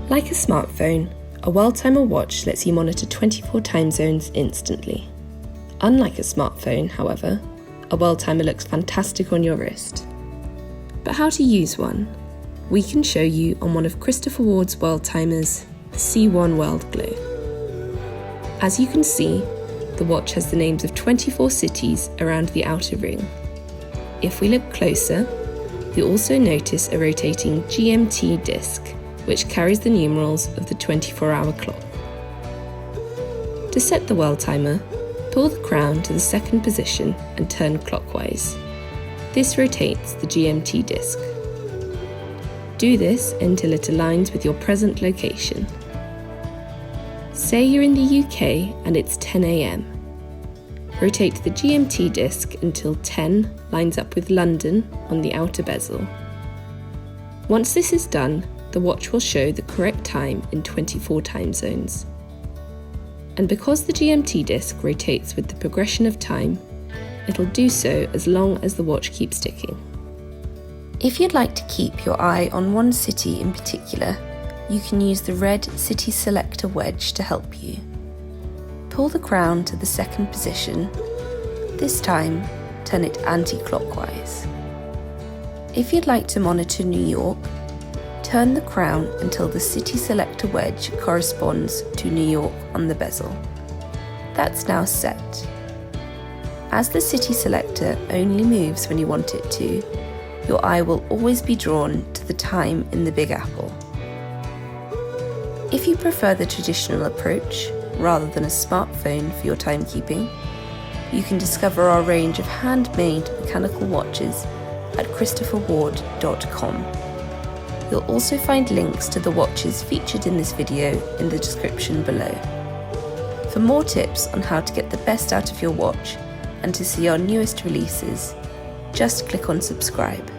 Like a smartphone, a Worldtimer watch lets you monitor 24 time zones instantly. Unlike a smartphone, however, a Worldtimer looks fantastic on your wrist. But how to use one? We can show you on one of Christopher Ward's Worldtimers, the C1 Worldglow. As you can see, the watch has the names of 24 cities around the outer ring. If we look closer, you'll also notice a rotating GMT disc, which carries the numerals of the 24-hour clock. To set the Worldtimer, pull the crown to the second position and turn clockwise. This rotates the GMT disc. Do this until it aligns with your present location. Say you're in the UK and it's 10 AM. Rotate the GMT disc until 10 lines up with London on the outer bezel. Once this is done, the watch will show the correct time in 24 time zones. And because the GMT disc rotates with the progression of time, it'll do so as long as the watch keeps ticking. If you'd like to keep your eye on one city in particular, you can use the red City Selector wedge to help you. Pull the crown to the second position. This time, turn it anti-clockwise. If you'd like to monitor New York, turn the crown until the City Selector wedge corresponds to New York on the bezel. That's now set. As the City Selector only moves when you want it to, your eye will always be drawn to the time in the Big Apple. If you prefer the traditional approach, rather than a smartphone for your timekeeping, you can discover our range of handmade mechanical watches at christopherward.com. You'll also find links to the watches featured in this video in the description below. For more tips on how to get the best out of your watch and to see our newest releases, just click on subscribe.